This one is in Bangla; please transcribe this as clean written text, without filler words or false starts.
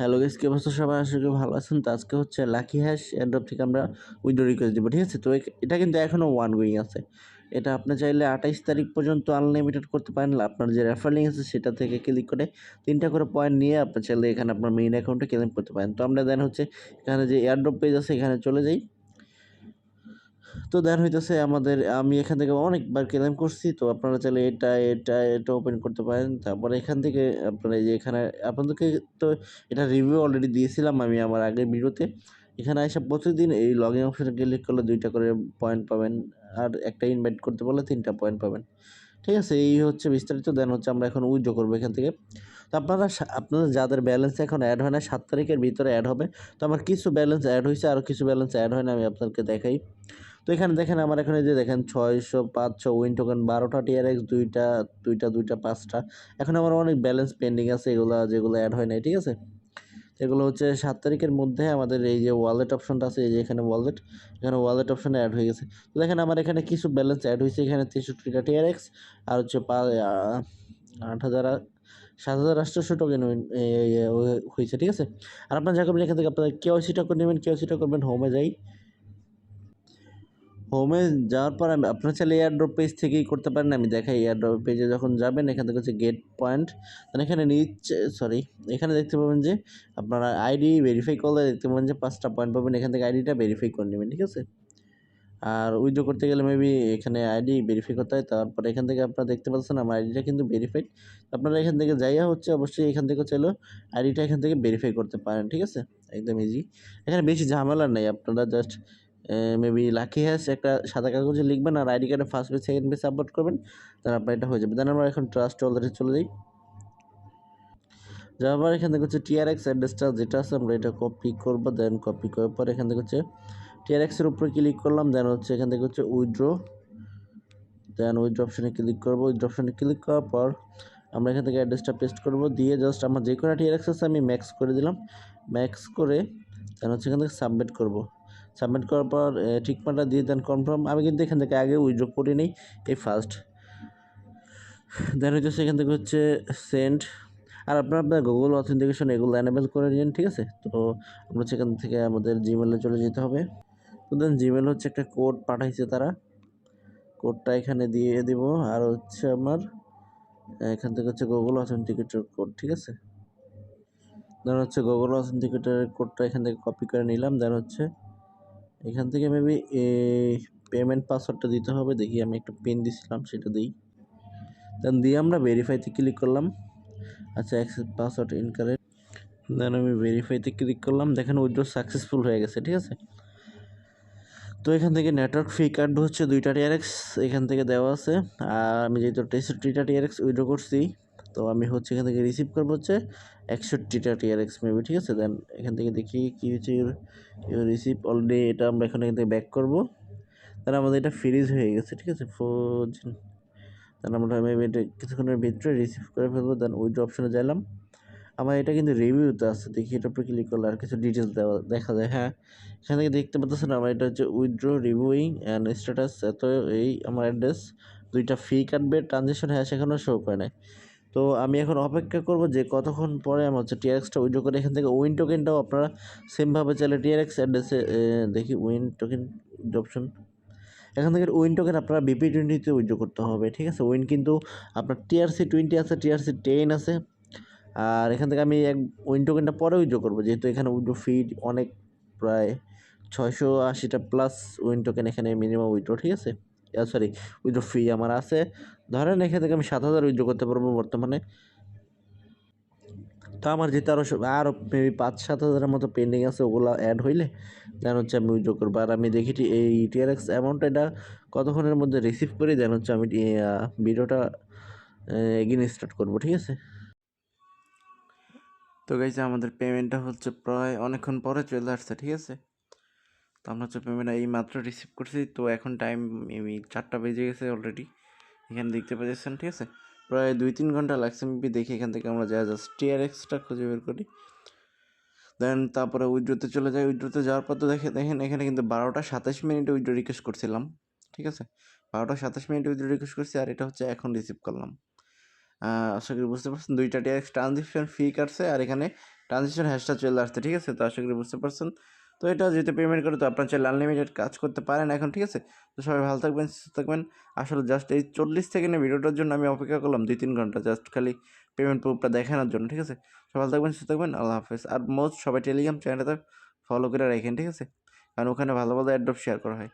হ্যালো গাইস, কি অবস্থা সবাই? আশা করি ভালো আছেন। তো আজকে হচ্ছে লাকি হ্যাশ এয়ারড্রপ থেকে আমরা উইথড্র রিকোয়েস্ট দিব, ঠিক আছে? তো এটা কিন্তু এখনও ওয়ান গোয়িং আছে। এটা আপনি চাইলে 28 তারিখ পর্যন্ত আনলিমিটেড করতে পারেন। আপনার যে রেফার লিঙ্ক আছে সেটা থেকে ক্লিক করে 3টা করে পয়েন্ট নিয়ে আপনি চাইলে এখানে আপনার মেইন অ্যাকাউন্টে ক্লেম করতে পারেন। তো আমরা দেন হচ্ছে এখানে যে এয়ারড্রপ পেজ আছে এখানে চলে যাই। তো দেন হইতেছে আমি এখান থেকে অনেকবার ক্লেম করছি। তো আপনারা চাইলে এটা ওপেন করতে পারেন। তারপরে এখান থেকে আপনারা এই যে এখানে আপনাদেরকে তো এটা রিভিউ অলরেডি দিয়েছিলাম আমি আমার আগের ভিডিওতে। এখানে এসে প্রতিদিন এই লগইন অপশনে ক্লিক করলে 2টা করে পয়েন্ট পাবেন, আর একটা ইনভাইট করতে পারলে 3টা পয়েন্ট পাবেন। ঠিক আছে, এই হচ্ছে বিস্তারিত। দেন হচ্ছে আমরা এখন উইথড্র করবো এখান থেকে। তো আপনাদের যাদের ব্যালেন্স এখন অ্যাড হয় না 7 তারিখের ভিতরে অ্যাড হবে। তো আমার কিছু ব্যালেন্স অ্যাড হয়েছে, আর কিছু ব্যালেন্স অ্যাড হয় না, আমি আপনাদেরকে দেখাই। তো এখানে দেখেন আমার এখানে যে দেখেন 600 500 উইন টোকেন 12টা TRX, দুইটা 5টা। এখন আমার অনেক ব্যালেন্স পেন্ডিং আছে, যেগুলো অ্যাড হয় নাই, ঠিক আছে? এগুলো হচ্ছে 7 তারিখের মধ্যে আমাদের এই যে ওয়ালেট অপশনটা আছে, এই যে এখানে ওয়ালেট অপশনে অ্যাড হয়ে গেছে। তো দেখেন আমার এখানে কিছু ব্যালেন্স অ্যাড হয়েছে, এখানে 63টা TRX আর হচ্ছে 8,000 7,800 টোকেন হয়েছে, ঠিক আছে? আর আপনার যা করবেন এখান থেকে আপনার কেওয়াইসিটা করে নেবেন। কেওয়াইসিটা করবেন হোমে যাই। হোমে যাওয়ার পর আপনার চাইলে এয়ারড্রপ পেজ থেকেই করতে পারেন। আমি দেখাই, এয়ারড্রপ পেজে যখন যাবেন এখান থেকে হচ্ছে গেট পয়েন্ট, এখানে এখানে দেখতে পাবেন যে আপনারা আইডি ভেরিফাই করলে দেখতে পাবেন যে 5টা পয়েন্ট পাবেন। এখান থেকে আইডিটা ভেরিফাই করে নেবেন, ঠিক আছে? আর উইথড্র করতে গেলে মেবি এখানে আইডি ভেরিফাই করতে হয়। তারপর এখান থেকে আপনারা দেখতে পাচ্ছেন আমার আইডিটা কিন্তু ভেরিফাইড। আপনারা এখান থেকে যাইয়া হচ্ছে অবশ্যই এখান থেকে চাইলেও আইডিটা এখান থেকে ভেরিফাই করতে পারেন, ঠিক আছে? একদম ইজি, এখানে বেশি ঝামেলা নেই। আপনারা জাস্ট মেবি লাকি হ্যাশ একটা সাদা কাগজে লিখবেন আর আইডি কার্ডে first page second page upload করবেন, তাহলে আপনার এটা হয়ে যাবে। দেন আমরা এখন ট্রাস্ট ওয়ালেটে চলে যাই। যাওয়ার পর এখান থেকে হচ্ছে TRX অ্যাড্রেসটা যেটা আছে আমরা এটা কপি করবো। দেন কপি করার পর এখান থেকে হচ্ছে TRX এর উপরে ক্লিক করলাম। দেন হচ্ছে এখান থেকে হচ্ছে উইথড্র অপশনে ক্লিক করবো। উইথড্র অপশনে ক্লিক করার পর আমরা এখান থেকে অ্যাড্রেসটা পেস্ট করব, দিয়ে জাস্ট আমার যে কোনো TRX আছে আমি ম্যাক্স করে দিলাম। ম্যাক্স করে দেন হচ্ছে এখান থেকে সাবমিট করব। সাবমিট করার পর ঠিকমাটা দিয়ে দেন কনফার্ম। আমি কিন্তু এখান থেকে আগে উইথড্র করি নেই, এই ফার্স্ট। দেন হচ্ছে এখান থেকে হচ্ছে সেন্ড। আর আপনার গুগল অথেন্টিকেশন এগুলো এনেবেল করে নিন, ঠিক আছে? তো আমরা সেখান থেকে আমাদের জিমেলে চলে যেতে হবে। তো দেন জিমেল হচ্ছে একটা কোড পাঠাইছে তারা, কোডটা এখানে দিয়ে দিব। আর হচ্ছে আমার এখান থেকে হচ্ছে গুগল অথেন্টিকেটর কোড, ঠিক আছে? দেন হচ্ছে গুগল অথেন্টিকেটরের কোডটা এখান থেকে কপি করে নিলাম। দেন হচ্ছে এখান থেকে মেবি পেমেন্ট পাসওয়ার্ডটা দিতে হবে। দেখি, আমি একটা পিন দিছিলাম, সেটা দিই। দেন দিয়ে আমরা ভেরিফাইতে ক্লিক করলাম। আচ্ছা, অ্যাক্সেস পাসওয়ার্ড ইনকারেক্ট। দেন আমি ভেরিফাইতে ক্লিক করলাম। দেখেন উইথড্র সাকসেসফুল হয়ে গেছে, ঠিক আছে? তো এখান থেকে নেটওয়ার্ক ফি কাটবে হচ্ছে 2টা TRX এখান থেকে দেওয়া আছে। আর আমি যেহেতু 63টা TRX উইথড্র করছি, তো আমি হচ্ছে এখান থেকে রিসিভ করবো হচ্ছে 61টা TRX মেবি, ঠিক আছে? দেন এখান থেকে দেখি কী হচ্ছে রিসিভ অলরেডি। এটা আমরা এখান থেকে ব্যাক করবো। তাহলে আমাদের এটা ফ্রিজ হয়ে গেছে, ঠিক আছে? দেন আমরা মেবি এটা কিছুক্ষণের ভিতরে রিসিভ করে ফেলবো। দেন উইথড্র অপশনে যাইলাম। আমার এটা কিন্তু রিভিউতে আছে, দেখি এটার উপরে ক্লিক করলে আর কিছু ডিটেলস দেখা যায়। হ্যাঁ, এখান থেকে দেখতে পাচ্ছেন আমার এটা হচ্ছে উইথড্র রিভিউইং অ্যান্ড স্ট্যাটাস। তো এই আমার অ্যাড্রেস 2টা ফি কাটবে, ট্রানজেকশন হ্যাশ এখনও শো করে নাই। তো আমি এখন অপেক্ষা করব যে কতক্ষণ পরে আমার হচ্ছে TRXটা উইথড্র করে। এখান থেকে উইন টোকেনটাও আপনারা সেমভাবে চাইলে TRX অ্যাড্রেসে দেখি উইন টোকেন অপশন। এখান থেকে উইন টোকেন আপনারা BP20তে উইথড্র করতে হবে, ঠিক আছে? উইন কিন্তু আপনার TRC20 আছে, TRC10 আছে। আর এখান থেকে আমি উইন টোকেনটা পরে উইথড্র করবো, যেহেতু এখানে উইথড্র ফি অনেক, প্রায় 680টা প্লাস উইন টোকেন এখানে মিনিমাম উইথড্র, ঠিক আছে? সরি, উইথড্র ফি আমার আছে। ধরেন এখান থেকে আমি 7,000 উইথড্র করতে পারবো বর্তমানে। তো আমার যেহেতু আরও মেবি 5-7 হাজারের মতো পেন্ডিং আছে, ওগুলো অ্যাড হইলে দেন হচ্ছে আমি উইথড্র করবো। আর আমি দেখি এই TRX অ্যামাউন্টটা এটা কতক্ষণের মধ্যে রিসিভ করি, দেন হচ্ছে আমি ভিডিওটা এগিন স্টার্ট করবো, ঠিক আছে? তো গাইজ আমাদের পেমেন্টটা হচ্ছে প্রায় অনেকক্ষণ পরে চলে আসছে, ঠিক আছে? তো আমরা হচ্ছে পেমেন্টটা এই মাত্র রিসিভ করছি। তো এখন টাইম মেবি 4টা বেজে গেছে অলরেডি, এখানে দেখতে পাচ্ছেন, ঠিক আছে? প্রায় 2-3 ঘন্টা লাগছে মেবি। দেখি এখান থেকে আমরা জাস্ট TRXটা খুঁজে বের করি। দেন তারপরে উইথড্রোতে চলে যাই। উইথড্রোতে যাওয়ার পর তো দেখেন এখানে কিন্তু 12টা 27 মিনিটে উইথড্রো রিকোয়েস্ট করছিলাম, ঠিক আছে? 12টা 27 মিনিটে উইথড্রো রিকোয়েস্ট করছি, আর এটা হচ্ছে এখন রিসিভ করলাম। আশা করি বুঝতে পারছেন। 2টা TRX ট্রানজেকশন ফি কাটছে, আর এখানে ট্রানজিশন হ্যাশটা চলে আসছে, ঠিক আছে? তো আশা করি বুঝতে পারছেন। তো এটা যেহেতু পেমেন্ট করে, তো আপনার চাইলে আনলিমিটেড কাজ করতে পারেন এখন, ঠিক আছে? তো সবাই ভালো থাকবেন, সুস্থ থাকবেন। আসলে জাস্ট এই 40 সেকেন্ডের ভিডিওটার জন্য আমি অপেক্ষা করলাম 2-3 ঘন্টা, জাস্ট খালি পেমেন্ট প্রুফটা দেখানোর জন্য, ঠিক আছে? সবাই ভালো থাকবেন, সুস্থ থাকবেন। আল্লাহ হাফেজ। আর মোস্ট সবাই টেলিগ্রাম চ্যানেলটা ফলো করে রাখেন, ঠিক আছে? কারণ ওখানে ভালো ভালো অ্যাড্রপ শেয়ার করা হয়।